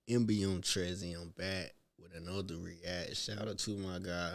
MBMTrezzy, I'm back with another react. Shout out to my guy,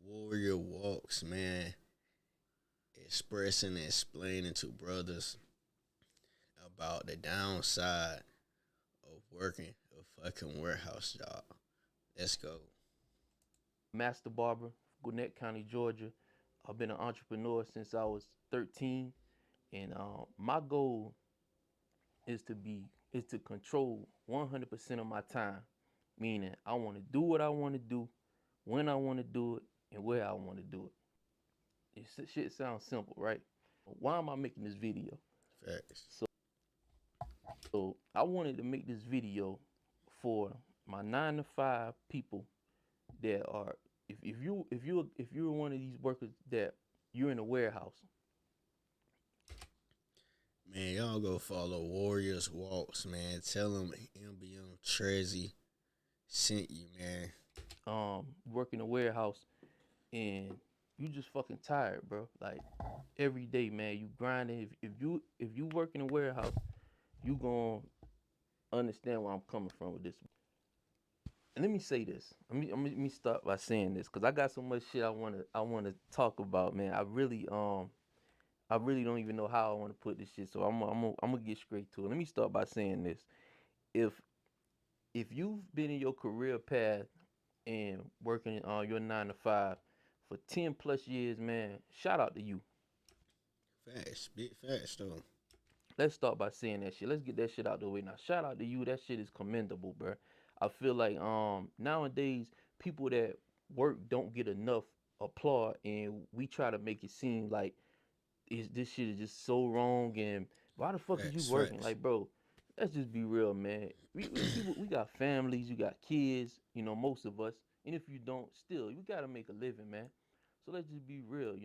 Warrior Walks, man, expressing and explaining to brothers about the downside of working a fucking warehouse job. Let's go. Master barber, Gwinnett County, Georgia. I've been an entrepreneur since I was 13, and my goal is to control 100% of my time. Meaning, I want to do what I want to do, when I want to do it, and where I want to do it. Shit sounds simple, right? Why am I making this video? Facts. So I wanted to make this video for my 9 to 5 people that are if you're one of these workers that you're in a warehouse. Man, y'all go follow Warriors Walks, man. Tell them MBMTrezzy sent you, man. Work in a warehouse and you just fucking tired, bro. Like every day, man, you grinding. If you work in a warehouse, you gonna understand where I'm coming from with this. And let me say this. Let me start by saying this because I got so much shit I wanna talk about, man. I really don't even know how I want to put this shit. So I'm gonna get straight to it. Let me start by saying this. If if you've been in your career path and working on your 9 to 5 for 10 plus years, man, shout out to you. Facts, big facts though. Let's start by saying that shit. Let's get that shit out the way now. Shout out to you. That shit is commendable, bro. I feel like nowadays people that work don't get enough applaud, and we try to make it seem like this shit is just so wrong. And why the fuck is you Facts, working? facts. Like, bro, let's just be real, man. We got families, you got kids, most of us. And if you don't, still, you gotta make a living, man. So let's just be real,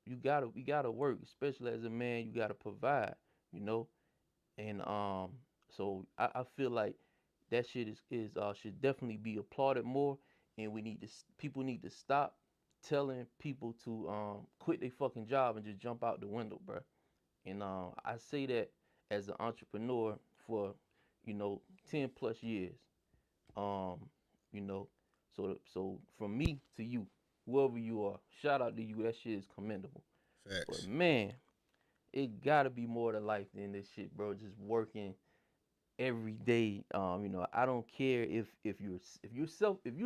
we gotta work, especially as a man. You gotta provide, you know. And so I feel like that shit is should definitely be applauded more. And people need to stop telling people to quit their fucking job and just jump out the window, bro. And I say that as an entrepreneur for 10 plus years. Um, you know, so from me to you, whoever you are, shout out to you. That shit is commendable. But Facts. man, it gotta be more to life than this shit, bro. Just working every day. I don't care if you're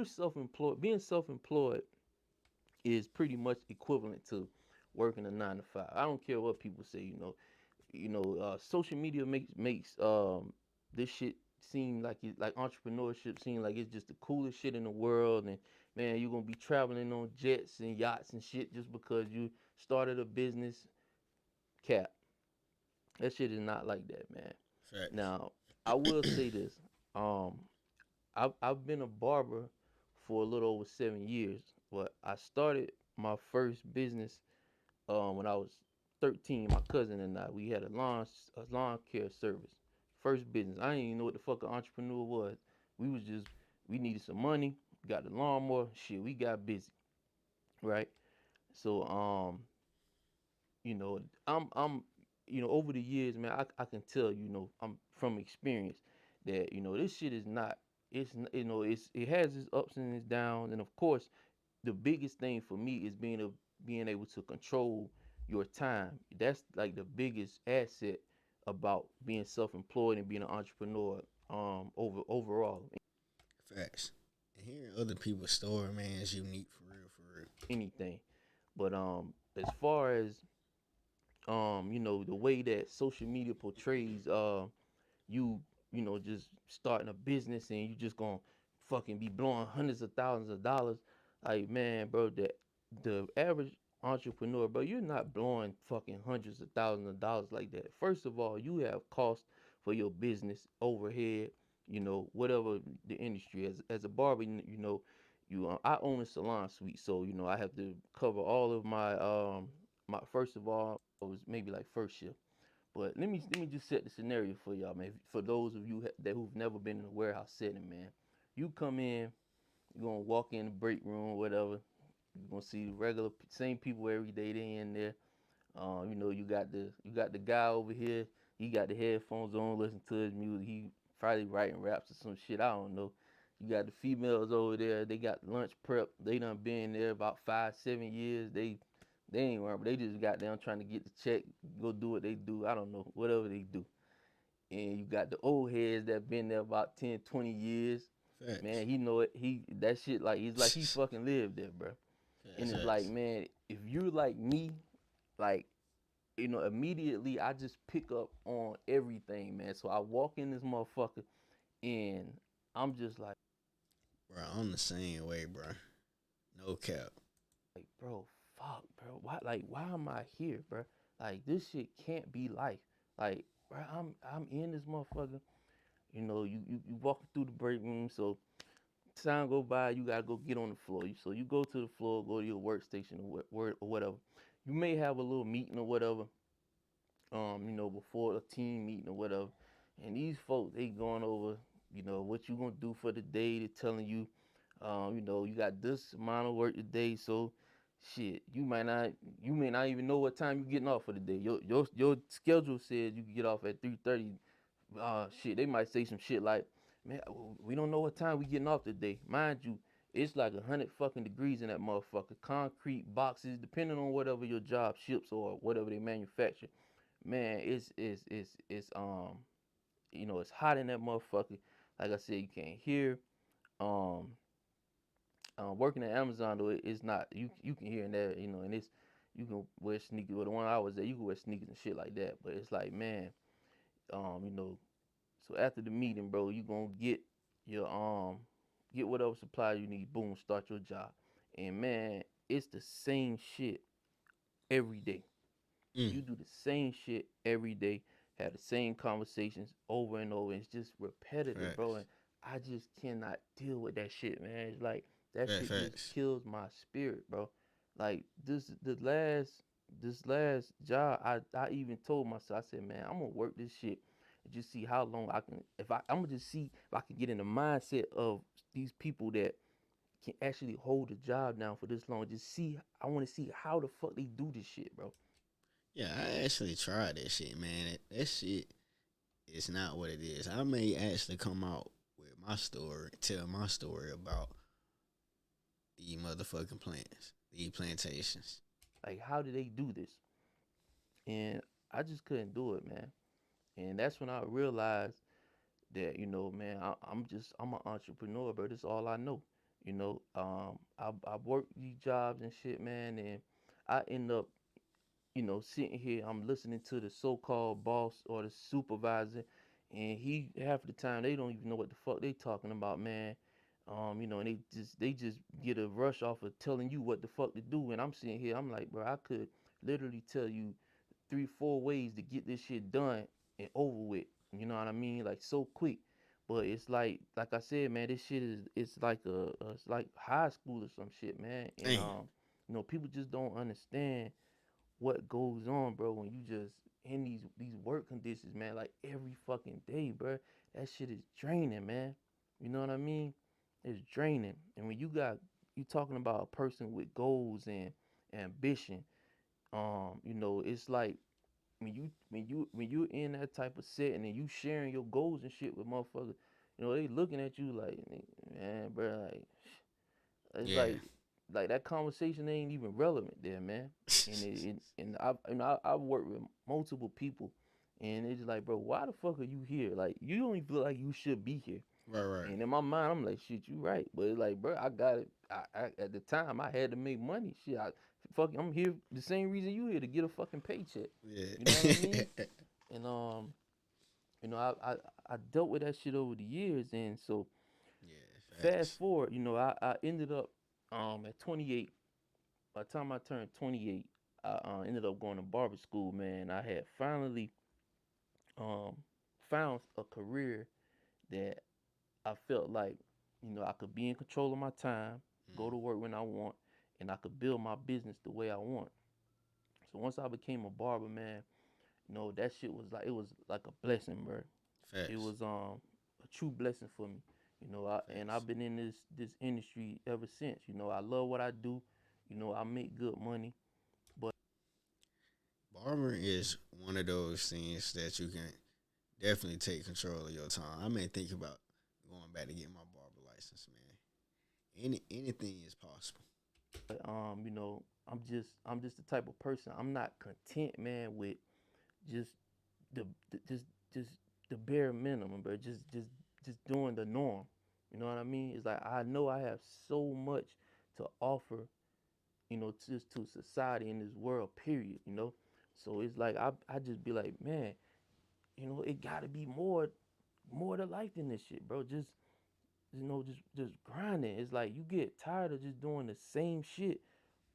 self-employed. Being self-employed is pretty much equivalent to working a 9 to 5. I don't care what people say. Social media makes this shit seem like entrepreneurship seem like it's just the coolest shit in the world. And man, you're gonna be traveling on jets and yachts and shit just because you started a business. Cap, that shit is not like that, man. Facts. Now, I will say this. Um, I've been a barber for a little over 7 years, but I started my first business when I was 13. My cousin and we had a lawn care service. First business. I didn't even know what the fuck an entrepreneur was. We needed some money. Got the lawnmower. Shit, we got busy, right? So you know, over the years, man, I can tell, I'm from experience that, this shit is not, it has its ups and its downs. And of course, the biggest thing for me is being able to control your time. That's like the biggest asset about being self-employed and being an entrepreneur, overall. Facts. And hearing other people's story, man, is unique for real, for real. Anything. But as far as the way that social media portrays you just starting a business and you just gonna fucking be blowing hundreds of thousands of dollars. Like, man, bro, the average entrepreneur, bro, you're not blowing fucking hundreds of thousands of dollars like that. First of all, you have cost for your business, overhead, whatever the industry. As a barber, I own a salon suite, so I have to cover all of my first of all was maybe like first shift. But let me just set the scenario for y'all, man. For those of you who've never been in a warehouse setting, man, you come in, you're gonna walk in the break room, whatever. You're gonna see the regular same people every day. They in there. You got the guy over here. He got the headphones on, listen to his music. He probably writing raps or some shit. I don't know. You got the females over there. They got lunch prep. They done been there about 5, 7 years. They ain't worried. They just got down trying to get the check, go do what they do. I don't know, whatever they do. And you got the old heads that been there about 10, 20 years. Facts. Man, he know it. He that shit like it's like he fucking lived there, bro. And Facts. it's like, Facts. man, if you're like me, like immediately I just pick up on everything, man. So I walk in this motherfucker and I'm just Bro, I'm the same way, bro. No cap. bro, fuck, bro. Why am I here, bro? Like, this shit can't be life. Like, bro, I'm in this motherfucker. You walking through the break room, so time go by, you gotta go get on the floor. So you go to the floor, go to your workstation or whatever. You may have a little meeting or whatever, before a team meeting or whatever. And these folks, they going over, what you gonna do for the day. They telling you, you got this amount of work today, so shit, you may not even know what time you getting off for the day. Your schedule says you can get off at 3:30. Shit, they might say some shit like, man, we don't know what time we getting off today. Mind you, it's like 100 fucking degrees in that motherfucker. Concrete boxes, depending on whatever your job ships or whatever they manufacture. Man, it's hot in that motherfucker. Like I said, you can't hear. Um, Working at Amazon though, it's not you can hear in there, and it's you can wear sneakers. Well, the one I was there, you can wear sneakers and shit like that. But it's like, man, um, you know, so after the meeting, bro, you gonna your get whatever supply you need. Boom, start your job, and man, it's the same shit every day. Mm. You do the same shit every day, have the same conversations over and over. It's just repetitive, bro. Facts. And I just cannot deal with that shit, man. It's like that Facts. shit just Facts. kills my spirit, bro. Like this last job, I even told myself, I said, man, I'm gonna work this shit and just see how long I can. I'm gonna just see if I can get in the mindset of these people that can actually hold a job down for this long. Just see, I want to see how the fuck they do this shit, bro. Yeah, I actually tried that shit, man. That shit is not what it is. I may actually come out with my story, tell my story about the motherfucking plants, the plantations. Like, how do they do this? And I just couldn't do it, man. And that's when I realized that, man, I'm an entrepreneur, bro. That's all I know. I work these jobs and shit, man, and I end up, sitting here, I'm listening to the so-called boss or the supervisor, and he half the time they don't even know what the fuck they talking about, man. And they just get a rush off of telling you what the fuck to do, and I'm sitting here, I'm like, bro, I could literally tell you 3, 4 ways to get this shit done and over with. You know what I mean? Like so quick. But it's like I said, man, this shit it's like it's like high school or some shit, man. And Damn. people just don't understand what goes on, bro, when you just in these work conditions, man, like every fucking day, bro. That shit is draining, man. You know what I mean? It's draining. And when you talking about a person with goals and ambition, it's like when you in that type of setting and you sharing your goals and shit with motherfuckers, they looking at you like, man, bro, like it's Yeah. like that conversation ain't even relevant there, man. And I've worked with multiple people, and it's just like, bro, why the fuck are you here? Like, you don't even feel like you should be here. Right. Right. And in my mind, I'm like, shit, you right. But it's like, bro, I got it. At the time, I had to make money. Shit, I'm here the same reason you here to get a fucking paycheck. You know what I Yeah. mean? And I dealt with that shit over the years, and so Yeah. fast Facts. forward, I ended up at 28. By the time I turned 28, I ended up going to barber school. Man, I had finally um found a career that I felt like, I could be in control of my time, go Mm. to work when I want, and I could build my business the way I want. So once I became a barber, man, that shit was like, it was like a blessing, bro. It Facts. was a true blessing for me. And Facts. I've been in this industry ever since. I love what I do. I make good money, but Barber is one of those things that you can definitely take control of your time. I may think about going back to get my barber license, man. Anything is possible. But I'm just the type of person. I'm not content, man, with just the just the bare minimum, bro. Just doing the norm. You know what I mean? It's like I know I have so much to offer, just to society in this world, period, So it's like I just be like, man, it gotta be more to life than this shit, bro. Just grinding. It's like you get tired of just doing the same shit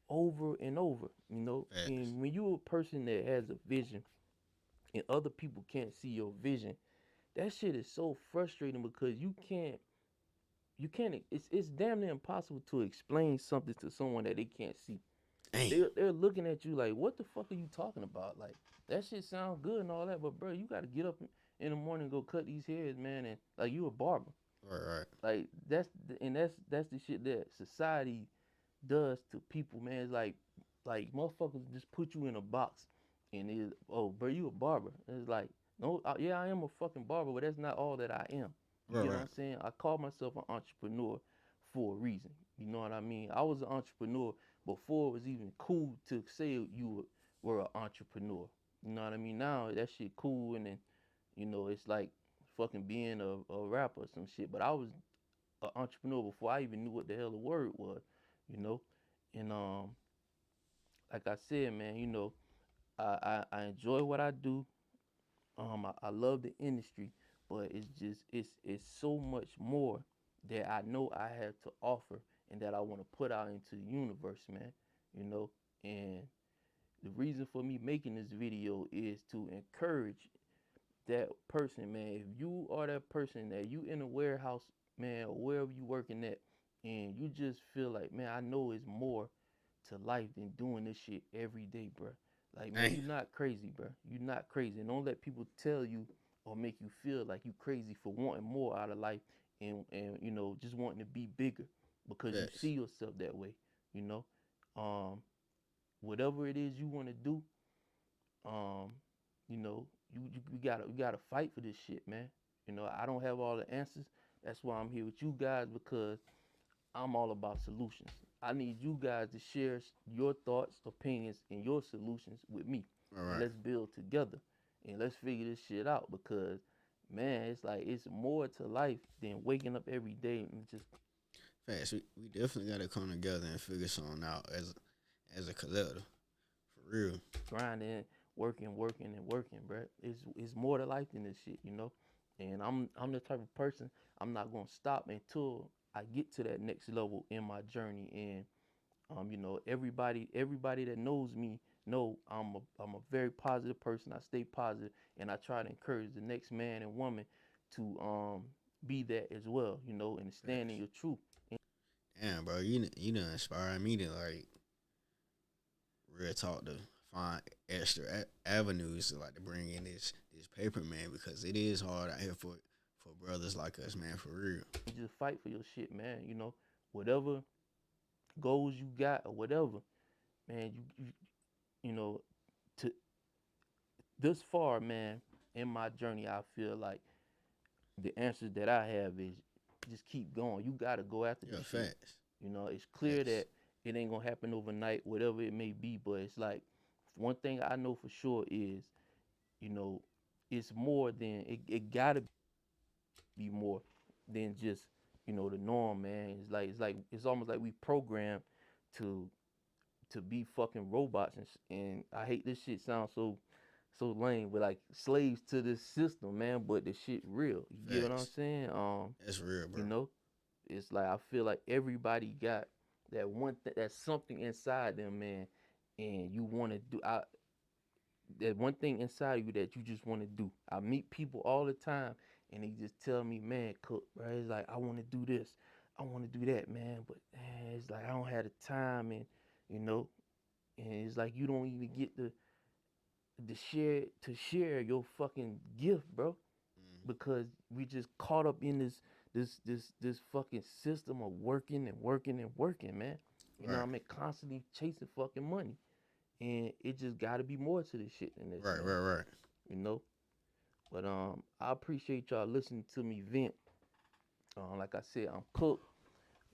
over and over. Facts. And when you're a person that has a vision and other people can't see your vision, that shit is so frustrating because you can't it's damn near impossible to explain something to someone that they can't see. Damn. They're looking at you like, what the fuck are you talking about? Like, that shit sound good and all that, but bro, you gotta get up in the morning and go cut these hairs, man, and like you a barber. Right, right. Like that's the shit that society does to people, man. It's like motherfuckers just put you in a box and is, oh, bro, you a barber. It's like, no, yeah, I am a fucking barber, but that's not all that I am. You Right, get what right. I'm saying? I call myself an entrepreneur for a reason. You know what I mean? I was an entrepreneur before it was even cool to say were an entrepreneur. You know what I mean? Now that shit cool, and then it's like fucking being a rapper or some shit. But I was an entrepreneur before I even knew what the hell the word was. You know, and like I said, man, I enjoy what I do. I love the industry, but it's so much more that I know I have to offer and that I want to put out into the universe, man. You know, and the reason for me making this video is to encourage that person, man. If you are that person that you in a warehouse, man, or wherever you working at, and you just feel like, man, I know it's more to life than doing this shit every day, bro. Like, man, Damn. you're not crazy, bro. You're not crazy. And don't let people tell you or make you feel like you crazy for wanting more out of life and just wanting to be bigger because you see Facts. yourself that way, you know. Um, Whatever it is you want to do, um, you gotta fight for this shit, man. I don't have all the answers. That's why I'm here with you guys because I'm all about solutions. I need you guys to share your thoughts, opinions, and your solutions with me. All And right. let's build together. And let's figure this shit out because, man, it's like it's more to life than waking up every day and just Facts. We definitely gotta come together and figure something out as a collective. For real. grinding, working, and working, bro. It's more to life than this shit. And I'm the type of person I'm not gonna stop until I get to that next level in my journey. And everybody that knows me know I'm a very positive person. I stay positive and I try to encourage the next man and woman to be that as well, and stand in Facts. your truth. Damn, bro, you done inspired me to like real talk to find extra avenues to like to bring in this paper, man, because it is hard out here for brothers like us, man, for real. And just fight for your shit, man. Whatever goals you got or whatever, man, you know, to this far, man, in my journey, I feel like the answers that I have is just keep going. You gotta go after Yeah, this shit. facts. It's clear Facts. that it ain't gonna happen overnight, whatever it may be. But it's like one thing I know for sure is, you know, it's more than it gotta be more than just the norm, man. It's almost like we programmed to be fucking robots and I hate this shit sounds so lame, but like slaves to this system, man. But the shit real. You get what I'm Facts. saying? That's real, bro. You know, it's like I feel like everybody got that one that's something inside them, man, and you want to do. That one thing inside of you that you just want to do. I meet people all the time, and they just tell me, man, cook, bro. It's like I want to do this, I want to do that, man, but it's like I don't have the time, and you know, and it's like you don't even get to share your fucking gift, bro, Hmm. because we just caught up in this fucking system of working and working and working, man. Right. I mean, constantly chasing fucking money, and it just got to be more to this shit than this, Right. man. Right. Right. You know. But I appreciate y'all listening to me vent. Like I said, I'm cooked.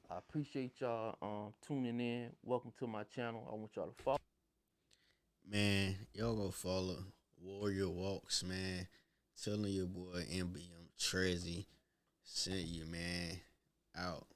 I appreciate y'all tuning in. Welcome to my channel. I want y'all to follow. Man, y'all go follow Warrior Walks, man. Telling your boy MBMTrezzy sent you, man. Out.